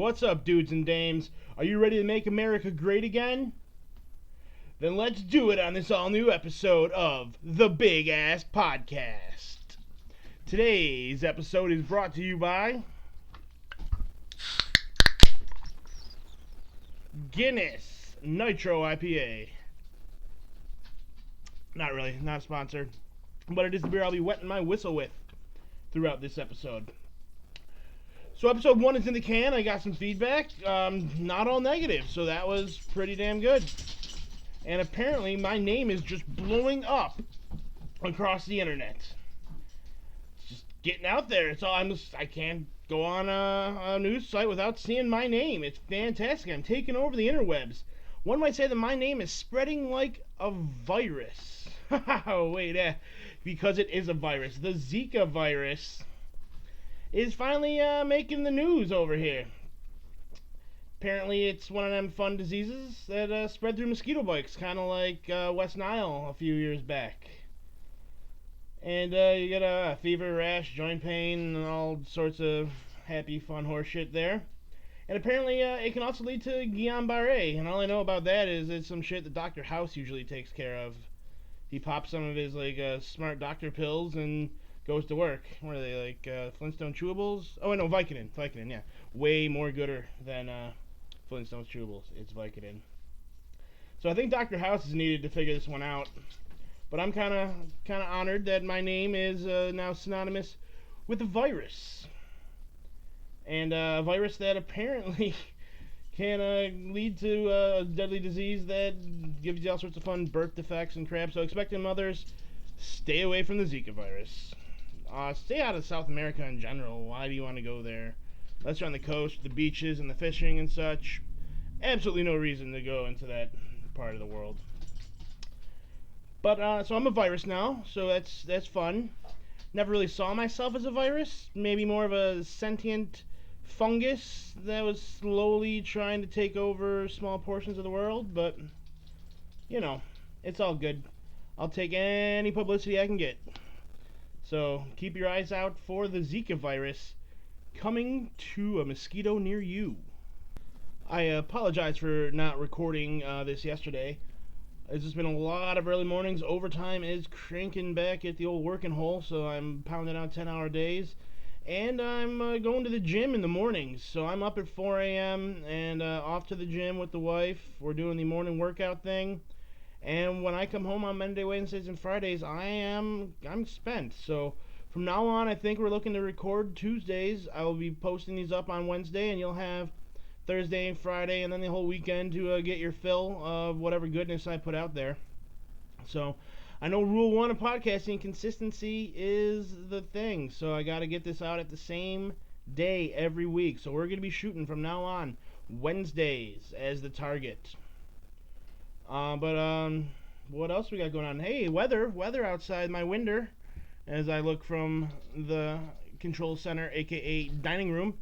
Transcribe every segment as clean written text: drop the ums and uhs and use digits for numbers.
What's up, dudes and dames? Are you ready to make America great again? Then let's do it on this all new episode of the Big Ass Podcast. Today's episode is brought to you by Guinness Nitro IPA. Not really, not sponsored, but it is the beer I'll be wetting my whistle with throughout this episode. So episode 1 is in the can. I got some feedback, not all negative, so that was pretty damn good. And apparently my name is just blowing up across the internet. It's just getting out there. It's all I can't go on a news site without seeing my name. It's fantastic. I'm taking over the interwebs. One might say that my name is spreading like a virus. Wait, because it is a virus. The Zika virus is finally making the news over here. Apparently it's one of them fun diseases that spread through mosquito bites, kind of like West Nile a few years back. And you get a fever, rash, joint pain, and all sorts of happy, fun horse shit there. And apparently it can also lead to Guillain-Barré, and all I know about that is it's some shit that Dr. House usually takes care of. He pops some of his smart doctor pills and goes to work. What are they, Flintstone chewables? Oh, no, Vicodin. Vicodin, yeah. Way more gooder than Flintstone chewables. It's Vicodin. So I think Dr. House is needed to figure this one out. But I'm kind of honored that my name is now synonymous with a virus. And a virus that apparently can lead to a deadly disease that gives you all sorts of fun birth defects and crap. So expecting mothers, stay away from the Zika virus. Stay out of South America in general. Why do you want to go there? Unless you're on the coast, the beaches, and the fishing and such. Absolutely no reason to go into that part of the world. But, so I'm a virus now, so that's fun. Never really saw myself as a virus. Maybe more of a sentient fungus that was slowly trying to take over small portions of the world. But, you know, it's all good. I'll take any publicity I can get. So keep your eyes out for the Zika virus coming to a mosquito near you. I apologize for not recording this yesterday. It's just been a lot of early mornings. Overtime is cranking back at the old working hole, so I'm pounding out 10-hour days. And I'm going to the gym in the mornings. So I'm up at 4 a.m. and off to the gym with the wife. We're doing the morning workout thing. And when I come home on Monday, Wednesdays, and Fridays, I'm spent. So from now on, I think we're looking to record Tuesdays. I will be posting these up on Wednesday, and you'll have Thursday and Friday, and then the whole weekend to get your fill of whatever goodness I put out there. So I know rule 1 of podcasting, consistency is the thing. So I got to get this out at the same day every week. So we're going to be shooting from now on Wednesdays as the target. But what else we got going on? Hey, weather outside my window as I look from the control center, aka dining room.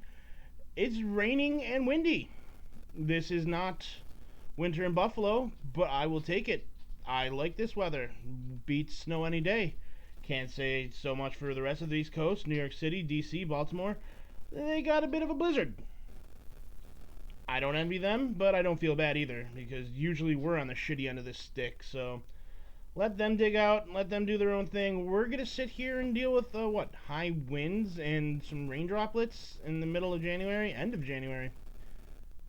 It's raining and windy. This is not winter in Buffalo, but I will take it. I like this weather. Beats snow any day. Can't say so much for the rest of the East Coast, New York City, DC, Baltimore. They got a bit of a blizzard. I don't envy them, but I don't feel bad either, because usually we're on the shitty end of this stick, so let them dig out, let them do their own thing. We're going to sit here and deal with, high winds and some rain droplets in the middle of January, end of January.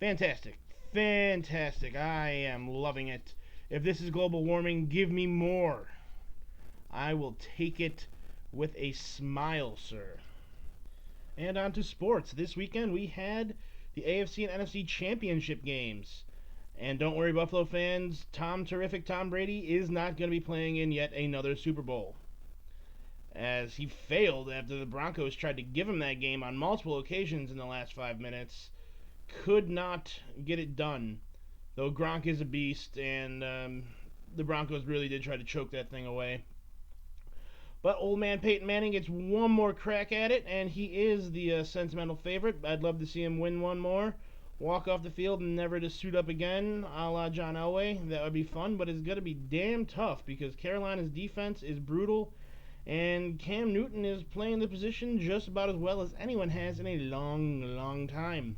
Fantastic. Fantastic. I am loving it. If this is global warming, give me more. I will take it with a smile, sir. And on to sports. This weekend we had the AFC and NFC championship games. And don't worry, Buffalo fans, Terrific Tom Brady is not going to be playing in yet another Super Bowl, as he failed after the Broncos tried to give him that game on multiple occasions in the last 5 minutes. Could not get it done, though Gronk is a beast, and the Broncos really did try to choke that thing away. But old man Peyton Manning gets one more crack at it, and he is the sentimental favorite. I'd love to see him win one more, walk off the field and never to suit up again, a la John Elway. That would be fun, but it's going to be damn tough because Carolina's defense is brutal, and Cam Newton is playing the position just about as well as anyone has in a long, long time.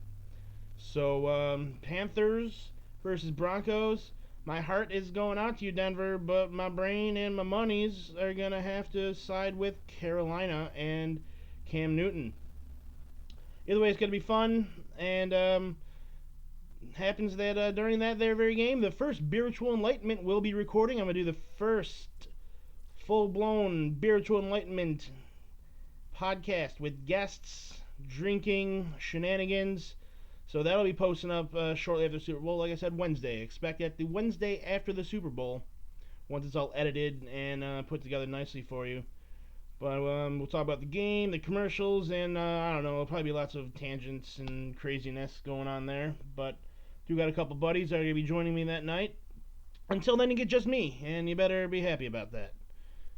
So, Panthers versus Broncos. My heart is going out to you, Denver, but my brain and my monies are going to have to side with Carolina and Cam Newton. Either way, it's going to be fun, and happens that during that there very game, the first Spiritual Enlightenment will be recording. I'm going to do the first full-blown Spiritual Enlightenment podcast with guests, drinking, shenanigans. So that'll be posting up shortly after the Super Bowl. Like I said, Wednesday. Expect that the Wednesday after the Super Bowl, once it's all edited and put together nicely for you. But we'll talk about the game, the commercials, and I don't know, there'll probably be lots of tangents and craziness going on there. But do got a couple buddies that are going to be joining me that night. Until then, you get just me, and you better be happy about that.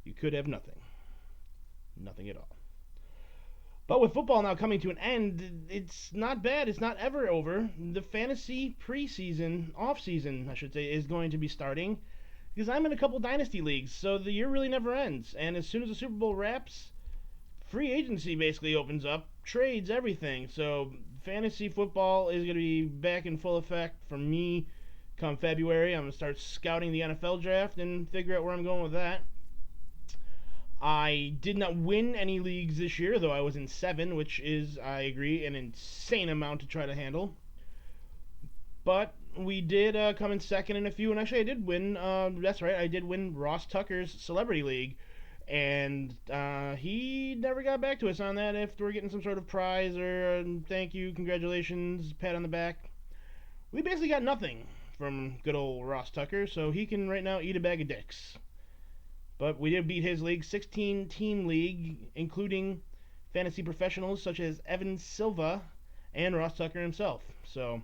You could have nothing. Nothing at all. But with football now coming to an end, it's not bad. It's not ever over. The fantasy preseason, off-season, I should say, is going to be starting. Because I'm in a couple dynasty leagues, so the year really never ends. And as soon as the Super Bowl wraps, free agency basically opens up, trades, everything. So fantasy football is going to be back in full effect for me come February. I'm going to start scouting the NFL draft and figure out where I'm going with that. I did not win any leagues this year, though I was in 7, which is, I agree, an insane amount to try to handle. But we did come in second in a few, and actually I did win, that's right, I did win Ross Tucker's Celebrity League. And he never got back to us on that if we're getting some sort of prize or thank you, congratulations, pat on the back. We basically got nothing from good old Ross Tucker, so he can right now eat a bag of dicks. But we did beat his league, 16-team league, including fantasy professionals such as Evan Silva and Ross Tucker himself. So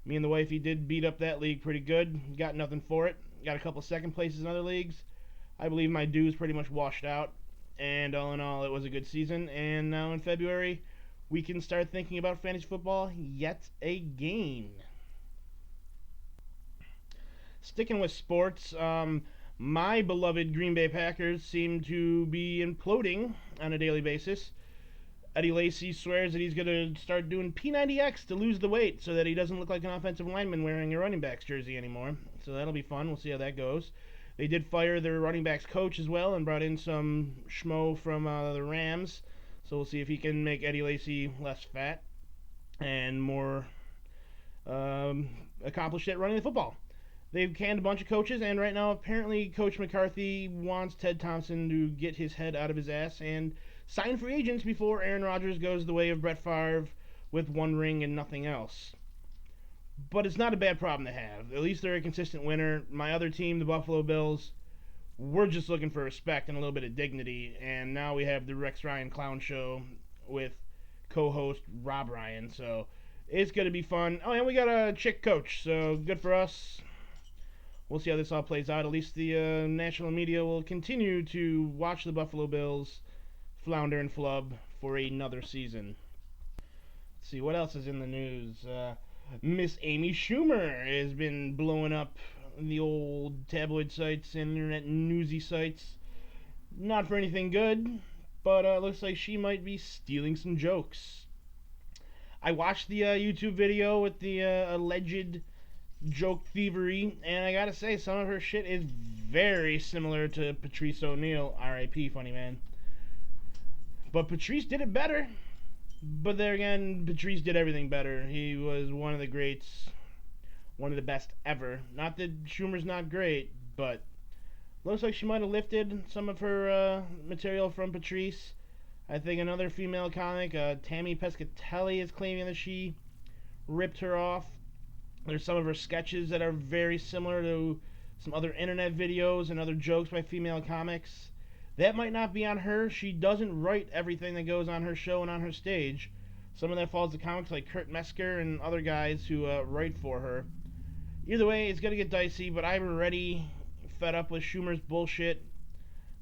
me and the wifey did beat up that league pretty good. Got nothing for it. Got a couple second places in other leagues. I believe my dues pretty much washed out. And all in all, it was a good season. And now in February, we can start thinking about fantasy football yet again. Sticking with sports, my beloved Green Bay Packers seem to be imploding on a daily basis. Eddie Lacy swears that he's going to start doing P90X to lose the weight so that he doesn't look like an offensive lineman wearing a running back's jersey anymore. So that'll be fun. We'll see how that goes. They did fire their running backs coach as well and brought in some schmo from the Rams. So we'll see if he can make Eddie Lacy less fat and more accomplished at running the football. They've canned a bunch of coaches, and right now, apparently, Coach McCarthy wants Ted Thompson to get his head out of his ass and sign free agents before Aaron Rodgers goes the way of Brett Favre with 1 ring and nothing else. But it's not a bad problem to have. At least they're a consistent winner. My other team, the Buffalo Bills, we're just looking for respect and a little bit of dignity, and now we have the Rex Ryan Clown Show with co-host Rob Ryan, so it's going to be fun. Oh, and we got a chick coach, so good for us. We'll see how this all plays out. At least the national media will continue to watch the Buffalo Bills flounder and flub for another season. Let's see, what else is in the news? Miss Amy Schumer has been blowing up the old tabloid sites and internet newsy sites. Not for anything good, but looks like she might be stealing some jokes. I watched the YouTube video with the alleged joke thievery, and I gotta say, some of her shit is very similar to Patrice O'Neal, R.I.P. funny man. But Patrice did it better. But there again, Patrice did everything better. He was one of the greats, one of the best ever. Not that Schumer's not great, but looks like she might have lifted some of her material from Patrice. I think another female comic, Tammy Pescatelli, is claiming that she ripped her off. There's some of her sketches that are very similar to some other internet videos and other jokes by female comics. That might not be on her. She doesn't write everything that goes on her show and on her stage. Some of that falls to comics like Kurt Metzger and other guys who write for her. Either way, it's going to get dicey, but I'm already fed up with Schumer's bullshit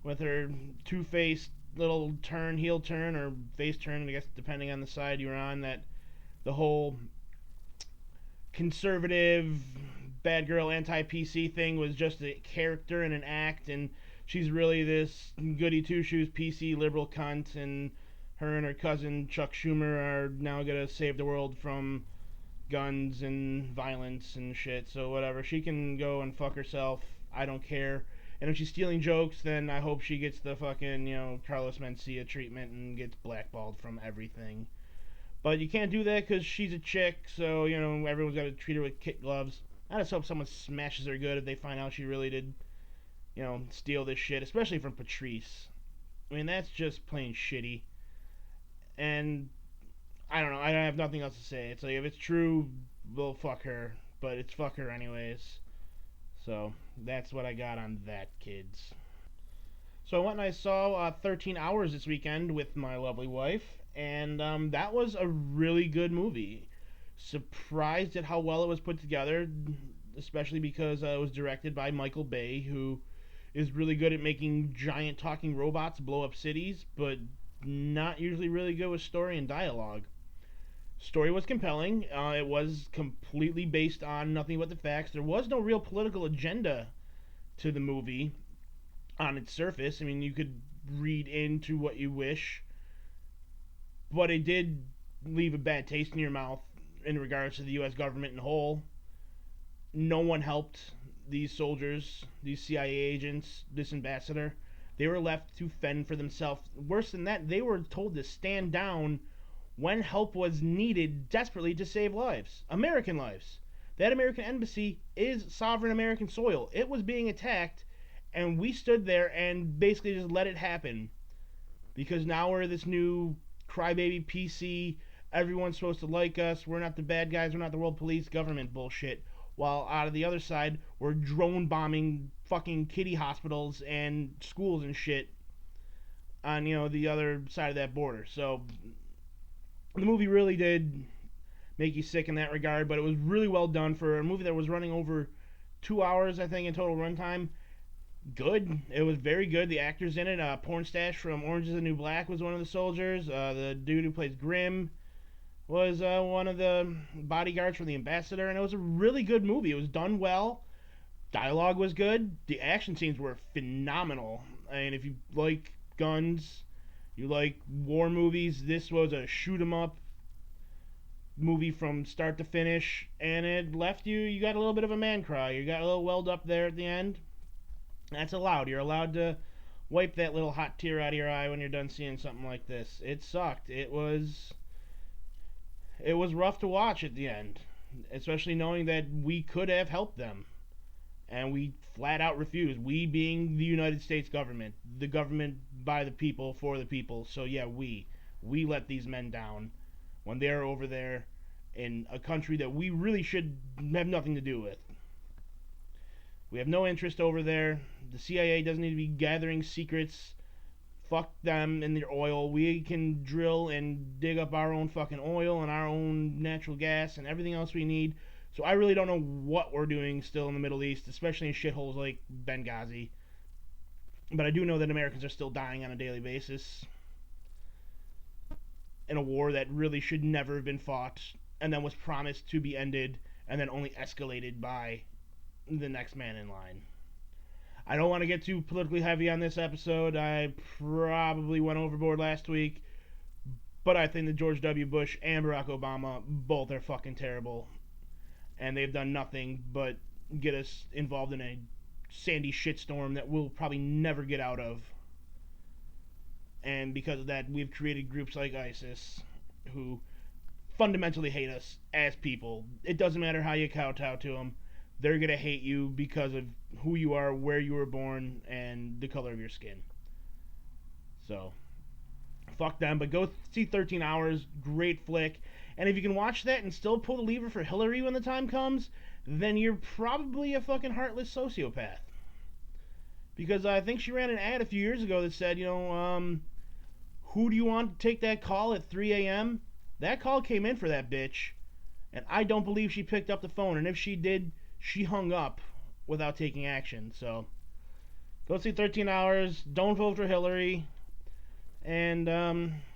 with her two-faced little turn, heel turn, or face turn, I guess depending on the side you're on, that the whole conservative, bad girl, anti-PC thing was just a character and an act, and she's really this goody two-shoes PC liberal cunt, and her and her cousin Chuck Schumer are now going to save the world from guns and violence and shit. So whatever, she can go and fuck herself. I don't care. And if she's stealing jokes, then I hope she gets the fucking, Carlos Mencia treatment and gets blackballed from everything. But you can't do that because she's a chick, so, everyone's got to treat her with kid gloves. I just hope someone smashes her good if they find out she really did, steal this shit, especially from Patrice. I mean, that's just plain shitty. And I don't know. I have nothing else to say. It's like, if it's true, we'll fuck her. But it's fuck her anyways. So that's what I got on that, kids. So I went and I saw 13 Hours this weekend with my lovely wife, and that was a really good movie. Surprised at how well it was put together, especially because it was directed by Michael Bay, who is really good at making giant talking robots blow up cities, but not usually really good with story and dialogue. Story was compelling. It was completely based on nothing but the facts. There was no real political agenda to the movie on its surface. I mean, you could read into what you wish, but it did leave a bad taste in your mouth in regards to the U.S. government in whole. No one helped these soldiers, these CIA agents, this ambassador. They were left to fend for themselves. Worse than that, they were told to stand down when help was needed desperately to save lives. American lives. That American embassy is sovereign American soil. It was being attacked, and we stood there and basically just let it happen. Because now we're this new crybaby PC, everyone's supposed to like us, we're not the bad guys, we're not the world police government bullshit. While out of the other side, we're drone bombing fucking kiddie hospitals and schools and shit on, the other side of that border. So the movie really did make you sick in that regard, but it was really well done for a movie that was running over 2 hours, I think, in total runtime. Good. It was very good. The actors in it, Pornstache from Orange is the New Black was one of the soldiers. The dude who plays Grimm was one of the bodyguards for the ambassador, and it was a really good movie. It was done well. Dialogue was good. The action scenes were phenomenal. I mean, if you like guns, you like war movies, this was a shoot 'em up movie from start to finish, and it left you got a little bit of a man cry. You got a little welled up there at the end. That's allowed. You're allowed to wipe that little hot tear out of your eye when you're done seeing something like this. It sucked. It was rough to watch at the end, especially knowing that we could have helped them, and we flat out refused. We being the United States government, the government by the people for the people. So yeah, we let these men down when they're over there in a country that we really should have nothing to do with. We have no interest over there. The CIA doesn't need to be gathering secrets. Fuck them and their oil. We can drill and dig up our own fucking oil and our own natural gas and everything else we need. So I really don't know what we're doing still in the Middle East, especially in shitholes like Benghazi. But I do know that Americans are still dying on a daily basis in a war that really should never have been fought and then was promised to be ended and then only escalated by the next man in line. I don't want to get too politically heavy on this episode. I probably went overboard last week, but I think that George W. Bush and Barack Obama both are fucking terrible, and they've done nothing but get us involved in a sandy shitstorm that we'll probably never get out of. And because of that, we've created groups like ISIS who fundamentally hate us as people. It doesn't matter how you kowtow to them. They're going to hate you because of who you are, where you were born, and the color of your skin. So, fuck them. But go see 13 Hours. Great flick. And if you can watch that and still pull the lever for Hillary when the time comes, then you're probably a fucking heartless sociopath. Because I think she ran an ad a few years ago that said, who do you want to take that call at 3 a.m.? That call came in for that bitch. And I don't believe she picked up the phone. And if she did, she hung up without taking action. So, go see 13 Hours. Don't vote for Hillary. And,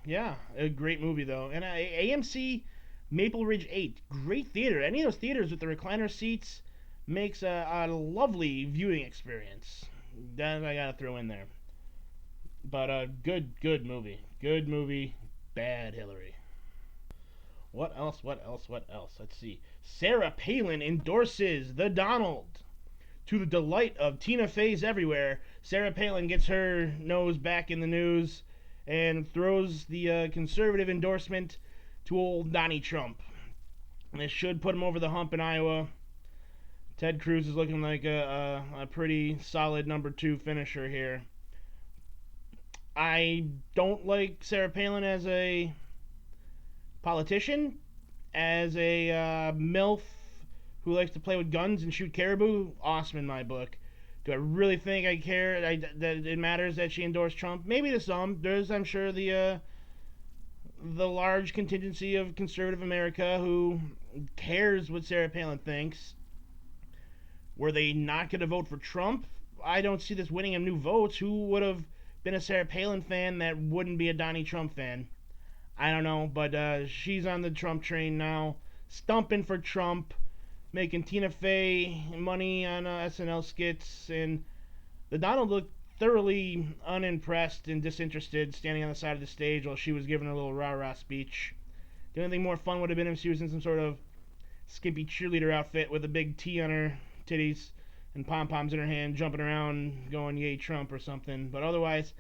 yeah, a great movie, though. And AMC Maple Ridge 8. Great theater. Any of those theaters with the recliner seats makes a lovely viewing experience. That I gotta throw in there. But, good movie. Good movie. Bad Hillary. What else? What else? What else? Let's see. Sarah Palin endorses the Donald. To the delight of Tina Feys everywhere, Sarah Palin gets her nose back in the news and throws the conservative endorsement to old Donnie Trump. This should put him over the hump in Iowa. Ted Cruz is looking like a pretty solid number 2 finisher here. I don't like Sarah Palin as a politician, as a MILF who likes to play with guns and shoot caribou. Awesome in my book. Do I really think I care that it matters that she endorsed Trump? Maybe to some. There's, I'm sure, the large contingency of conservative America who cares what Sarah Palin thinks. Were they not going to vote for Trump? I don't see this winning him new votes. Who would have been a Sarah Palin fan that wouldn't be a Donnie Trump fan? I don't know, but she's on the Trump train now, stumping for Trump, making Tina Fey money on SNL skits, and the Donald looked thoroughly unimpressed and disinterested, standing on the side of the stage while she was giving her little rah-rah speech. The only thing more fun would have been if she was in some sort of skimpy cheerleader outfit with a big T on her titties and pom-poms in her hand, jumping around, going yay Trump or something. But otherwise,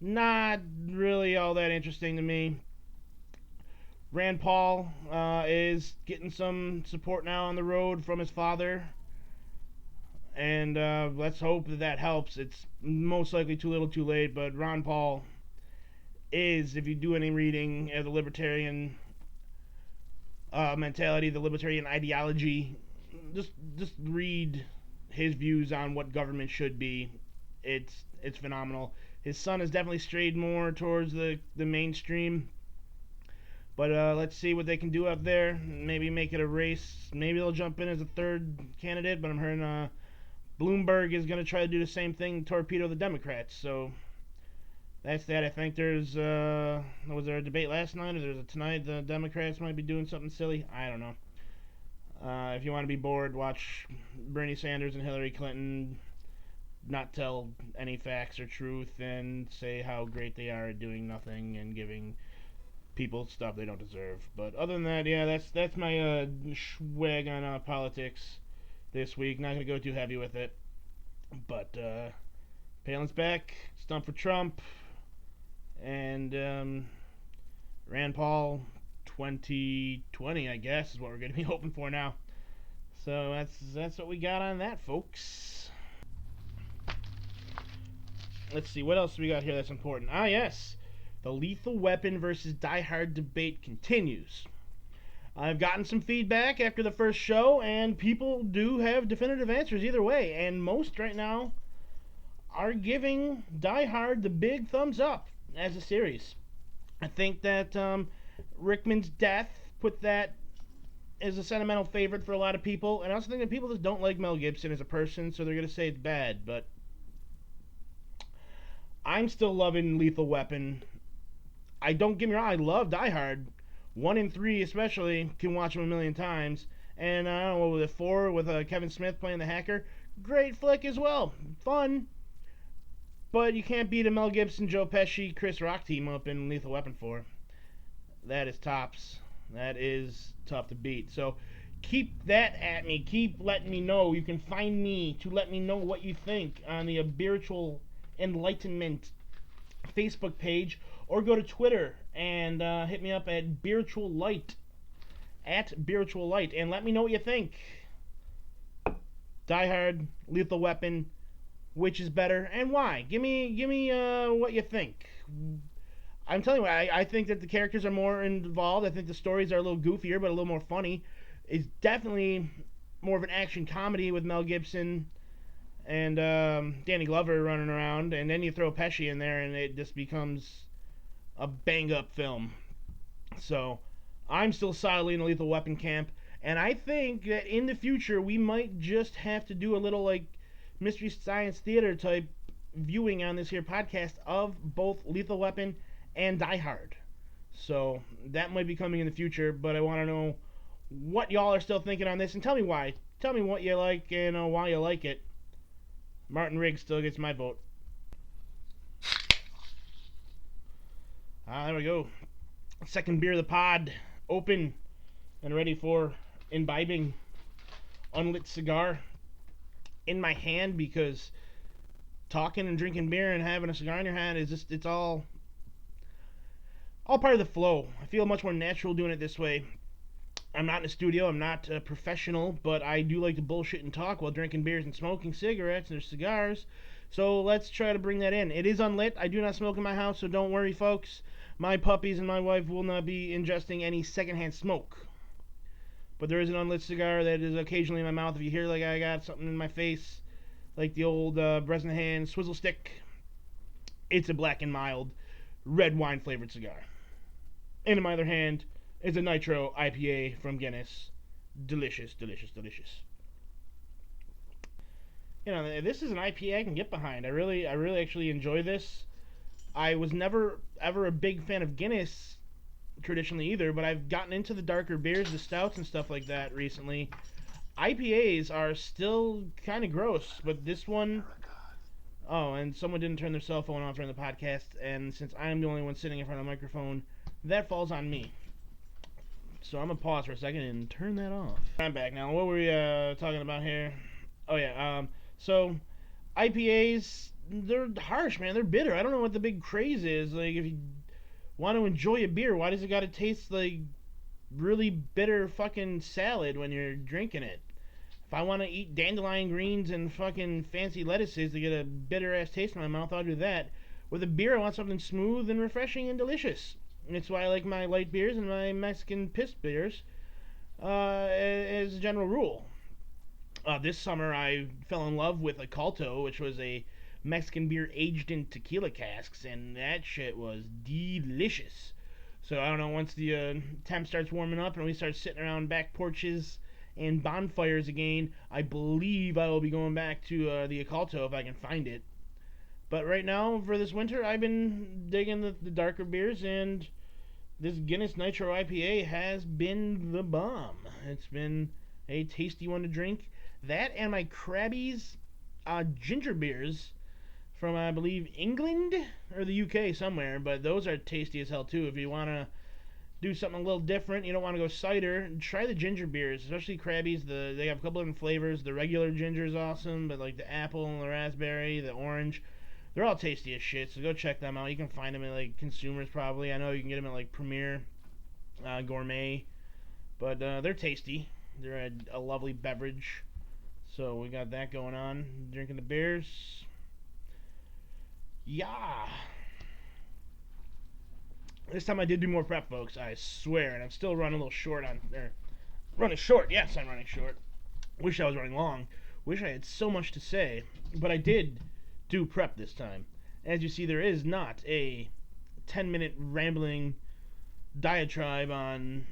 not really all that interesting to me. Rand Paul is getting some support now on the road from his father, and let's hope that helps. It's most likely too little too late, but Ron Paul is, if you do any reading of the libertarian mentality, the libertarian ideology, just read his views on what government should be. It's phenomenal. His son has definitely strayed more towards the mainstream, but let's see what they can do up there. Maybe make it a race. Maybe they'll jump in as a third candidate, but I'm hearing Bloomberg is going to try to do the same thing, torpedo the Democrats. So that's that. I think was there a debate last night, or there's a tonight? The Democrats might be doing something silly. I don't know. If you want to be bored, watch Bernie Sanders and Hillary Clinton not tell any facts or truth and say how great they are at doing nothing and giving people stuff they don't deserve. But other than that, yeah, that's my swag on politics this week. Not gonna go too heavy with it, but Palin's back, stump for Trump, and Rand Paul 2020, I guess, is what we're gonna be hoping for now. So that's what we got on that, folks. Let's see, what else we got here that's important? Ah, yes. The Lethal Weapon versus Die Hard debate continues. I've gotten some feedback after the first show, and people do have definitive answers either way. And most right now are giving Die Hard the big thumbs up as a series. I think that Rickman's death put that as a sentimental favorite for a lot of people. And I also think that people just don't like Mel Gibson as a person, so they're going to say it's bad. But I'm still loving Lethal Weapon. I don't get me wrong, I love Die Hard. 1 and 3 especially, can watch them a million times. And I don't know, with 4 with Kevin Smith playing the hacker, great flick as well. Fun. But you can't beat a Mel Gibson, Joe Pesci, Chris Rock team up in Lethal Weapon 4. That is tops. That is tough to beat. So keep that at me. Keep letting me know. You can find me to let me know what you think on the Spiritual Enlightenment Facebook page, or go to Twitter and hit me up at Spiritual Light, and let me know what you think. Die Hard, Lethal Weapon, which is better and why? Give me what you think. I'm telling you, I think that the characters are more involved. I think the stories are a little goofier, but a little more funny. It's definitely more of an action comedy with Mel Gibson and Danny Glover running around, and then you throw Pesci in there, and it just becomes a bang-up film. So I'm still solidly in the Lethal Weapon camp, and I think that in the future we might just have to do a little like Mystery Science Theater type viewing on this here podcast of both Lethal Weapon and Die Hard. So that might be coming in the future, but I want to know what y'all are still thinking on this, and tell me why. Tell me what you like and why you like it. Martin Riggs still gets my vote. There we go. Second beer of the pod. Open. and ready for imbibing unlit cigar in my hand, because talking and drinking beer and having a cigar in your hand is just, it's all part of the flow. I feel much more natural doing it this way. I'm not in a studio, I'm not a professional, but I do like to bullshit and talk while drinking beers and smoking cigarettes and cigars. So let's try to bring that in. It is unlit. I do not smoke in my house, so don't worry, folks. My puppies and my wife will not be ingesting any secondhand smoke. But there is an unlit cigar that is occasionally in my mouth. If you hear like I got something in my face, like the old Bresnahan swizzle stick, it's a black and mild red wine flavored cigar. And in my other hand is a Nitro IPA from Guinness. Delicious, delicious, delicious. You know, this is an IPA I can get behind. I really actually enjoy this. I was never ever a big fan of Guinness traditionally either, but I've gotten into the darker beers, the stouts and stuff like that recently. IPAs are still kind of gross, but this one... Oh, and someone didn't turn their cell phone off during the podcast, and since I'm the only one sitting in front of a microphone, that falls on me. So I'm going to pause for a second and turn that off. I'm back now. What were we talking about here? Oh, yeah. So IPAs, they're harsh, man. They're bitter. I don't know what the big craze is. Like, if you want to enjoy a beer, why does it got to taste like really bitter fucking salad when you're drinking it? If I want to eat dandelion greens and fucking fancy lettuces to get a bitter ass taste in my mouth, I'll do that. With a beer, I want something smooth and refreshing and delicious. And it's why I like my light beers and my Mexican piss beers as a general rule. This summer, I fell in love with Oculto, which was a Mexican beer aged in tequila casks, and that shit was delicious. So I don't know, once the temp starts warming up and we start sitting around back porches and bonfires again, I believe I will be going back to the Oculto if I can find it. But right now, for this winter, I've been digging the darker beers, and this Guinness Nitro IPA has been the bomb. It's been a tasty one to drink. That and my Krabby's ginger beers from, I believe, England or the UK somewhere, but those are tasty as hell too. If you want to do something a little different, you don't want to go cider, try the ginger beers, especially Krabby's. They have a couple different flavors. The regular ginger is awesome, but like the apple and the raspberry, the orange, they're all tasty as shit, so go check them out. You can find them at like Consumers probably. I know you can get them at like Premier, Gourmet, but they're tasty. They're a lovely beverage. So we got that going on. Drinking the beers. Yeah. This time I did do more prep, folks. I swear, and I'm still running a little short on there. Running short, yes, I'm running short. Wish I was running long. Wish I had so much to say, but I did do prep this time. As you see, there is not a 10-minute rambling diatribe on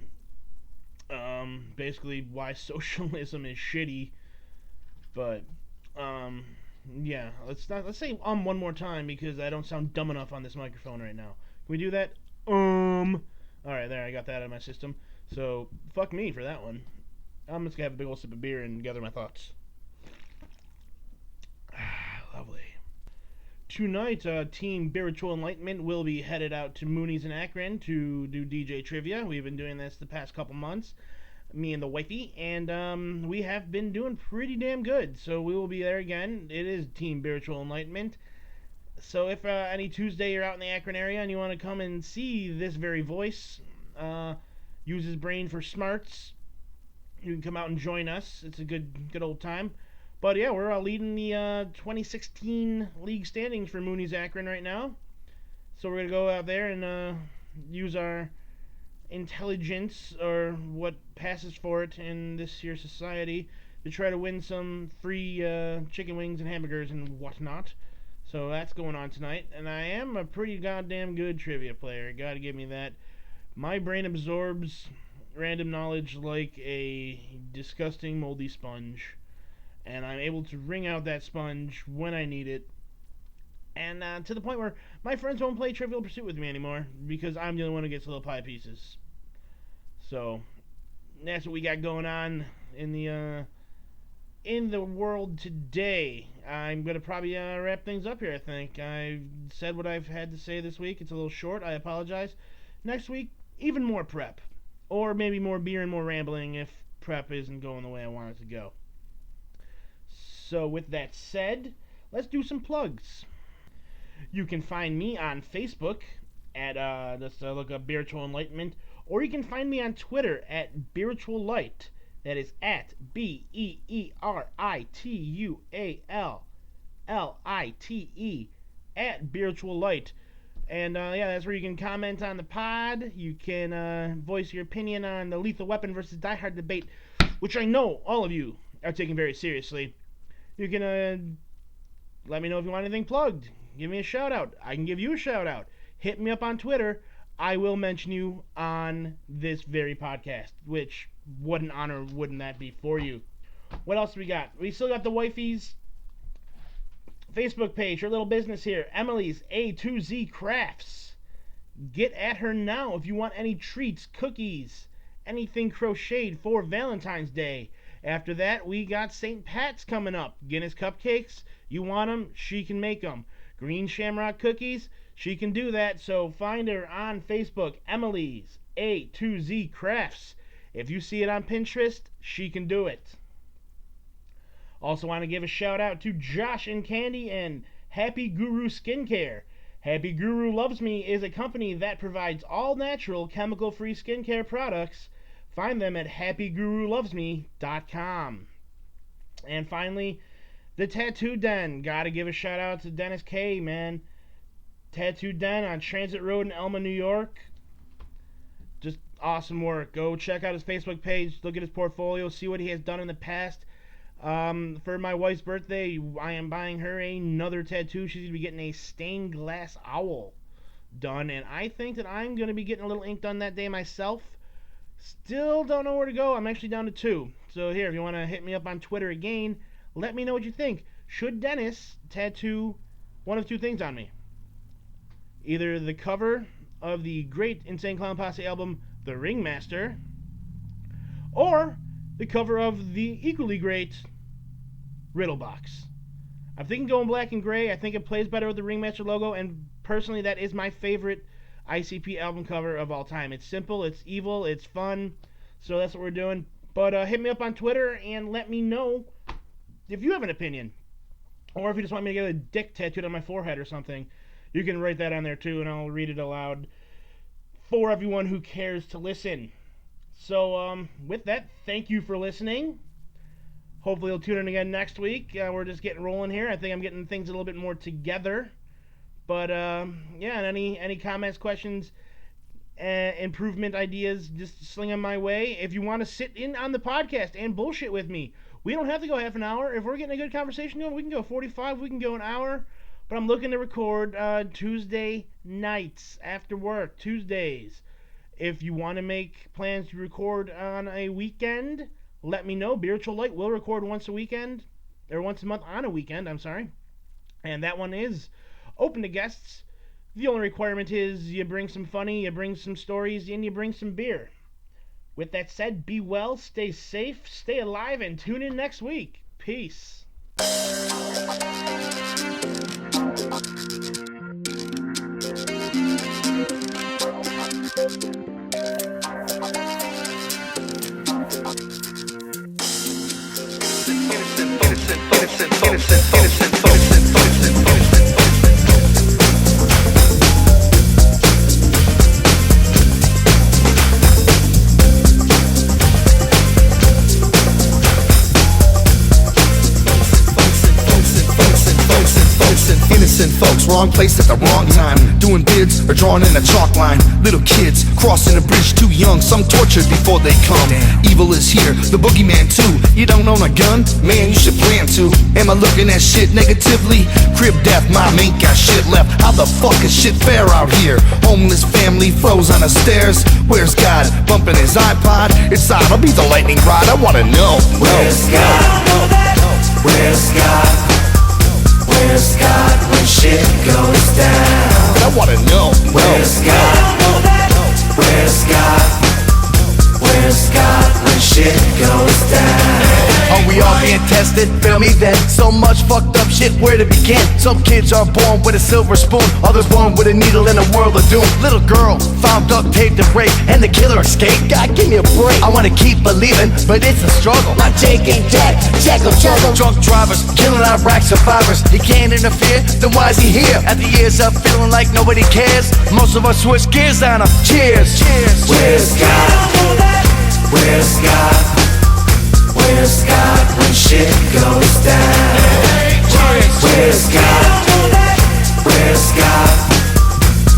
basically why socialism is shitty. But yeah, let's say one more time, because I don't sound dumb enough on this microphone right now. Can we do that? Alright, there, I got that out of my system. So, fuck me for that one. I'm just gonna have a big old sip of beer and gather my thoughts. Lovely. Tonight, Team Spiritual Enlightenment will be headed out to Mooney's in Akron to do DJ trivia. We've been doing this the past couple months, me and the wifey, and we have been doing pretty damn good. So we will be there again. It is Team Spiritual Enlightenment. So if any Tuesday you're out in the Akron area and you want to come and see this very voice, use his brain for smarts, you can come out and join us. It's a good old time. But yeah, we're leading the 2016 league standings for Mooney's Akron right now. So we're going to go out there and use our intelligence, or what passes for it in this here society, to try to win some free chicken wings and hamburgers and whatnot. So that's going on tonight. And I am a pretty goddamn good trivia player. Gotta give me that. My brain absorbs random knowledge like a disgusting moldy sponge. And I'm able to wring out that sponge when I need it. And to the point where my friends won't play Trivial Pursuit with me anymore, because I'm the only one who gets little pie pieces. So that's what we got going on in the world today. I'm gonna probably wrap things up here. I think I said what I've had to say this week. It's a little short. I apologize. Next week, even more prep. or maybe more beer and more rambling if prep isn't going the way I want it to go. So with that said, let's do some plugs. You can find me on Facebook at let's look up Spiritual Enlightenment, or you can find me on Twitter at Spiritual Light. That is at BEERITUALLITE at Spiritual Light. And that's where you can comment on the pod. You can voice your opinion on the Lethal Weapon versus Die Hard debate, which I know all of you are taking very seriously. You can let me know if you want anything plugged. Give me a shout out. I can give you a shout out. Hit me up on Twitter. I will mention you on this very podcast, which what an honor wouldn't that be for you. What else do we got? We still got the Wifey's Facebook page, her little business here, Emily's A2Z Crafts. Get at her now if you want any treats, cookies, anything crocheted for Valentine's Day. After that, we got St. Pat's coming up. Guinness cupcakes, you want them, she can make them. Green Shamrock cookies, she can do that. So find her on Facebook, Emily's A2Z Crafts. If you see it on Pinterest, she can do it. Also want to give a shout out to Josh and Candy and Happy Guru Skincare. Happy Guru Loves Me is a company that provides all natural, chemical-free skincare products. Find them at happygurulovesme.com. And finally, the Tattoo Den. Gotta give a shout out to Dennis K, man. Tattoo Den on Transit Road in Elma, New York. Just awesome work. Go check out his Facebook page, look at his portfolio, see what he has done in the past. For my wife's birthday, I am buying her another tattoo. She's going to be getting a stained glass owl done, and I think that I'm going to be getting a little ink done that day myself. Still don't know where to go. I'm actually down to 2. So here, if you want to hit me up on Twitter again, let me know what you think. Should Dennis tattoo one of 2 things on me? Either the cover of the great Insane Clown Posse album, The Ringmaster, or the cover of the equally great Riddlebox. I'm thinking going black and gray. I think it plays better with the Ringmaster logo, and personally that is my favorite ICP album cover of all time. It's simple, it's evil, it's fun, so that's what we're doing. But hit me up on Twitter and let me know if you have an opinion, or if you just want me to get a dick tattooed on my forehead or something. You can write that on there too, and I'll read it aloud for everyone who cares to listen. So, with that, thank you for listening. Hopefully you'll tune in again next week. We're just getting rolling here. I think I'm getting things a little bit more together. But, and any comments, questions, improvement ideas, just sling them my way. If you want to sit in on the podcast and bullshit with me, we don't have to go half an hour. If we're getting a good conversation going, we can go 45, we can go an hour. But I'm looking to record Tuesday nights after work, Tuesdays. If you want to make plans to record on a weekend, let me know. Spiritual Light will record once a weekend, or once a month on a weekend, I'm sorry. And that one is open to guests. The only requirement is you bring some funny, you bring some stories, and you bring some beer. With that said, be well, stay safe, stay alive, and tune in next week. Peace. Innocent folks, wrong place at the wrong time. Doing bids or drawing in a chalk line. Little kids crossing a bridge too young, some tortured before they come. Evil is here, the boogeyman too. You don't own a gun? Man, you should plan to. Am I looking at shit negatively? Crib death, mom ain't got shit left. How the fuck is shit fair out here? Homeless family froze on the stairs. Where's God? Bumping his iPod. It's odd, I'll be the lightning rod. I wanna know. Where's God? Where's God? Where's God when shit goes down? I wanna know. Where's God? Where's God? Where's God when shit goes down? born, we all being tested, feel me then. So much fucked up shit, where to begin? Some kids are born with a silver spoon, others born with a needle in a world of doom. Little girl found duct tape to break, and the killer escaped. God, give me a break. I wanna keep believing, but it's a struggle. My Jake ain't Jack, Jack will juggle. Drunk drivers, killing Iraq survivors. He can't interfere, then why is he here? At the years up, feeling like nobody cares. Most of us switch gears on him. Cheers, cheers. Where's God? Where's God? Where's God when shit goes down? Where's God? Where's God?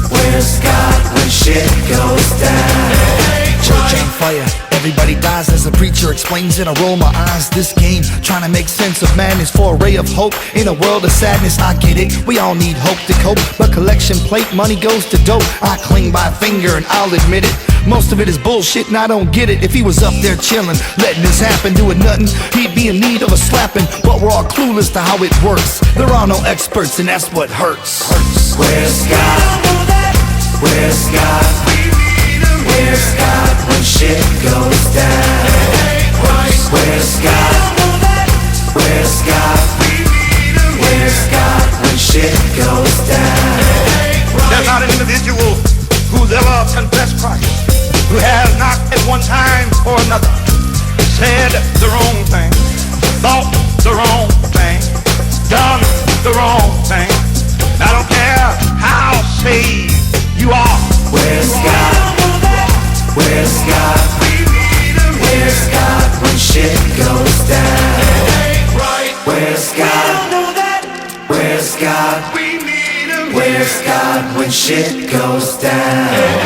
Where's God when shit goes down? Church ain't fire, everybody dies as the preacher explains it. I roll my eyes, this game, trying to make sense of madness for a ray of hope in a world of sadness. I get it, we all need hope to cope, but collection plate money goes to dope. I cling by a finger and I'll admit it, most of it is bullshit and I don't get it. If he was up there chilling, letting this happen, doing nothing, he'd be in need of a slapping. But we're all clueless to how it works, there are no experts and that's what hurts. Where's God? Where's God? Where's God when shit goes down? Where's God? Where's God? Where's God when shit goes down? There's not an individual who's ever confessed Christ who has not at one time or another said the wrong thing, thought the wrong thing, done the wrong thing. I don't care how saved you are. Where's God? Where's God? Where's God when shit goes down? Where's God? Where's God? Where's God when shit goes down?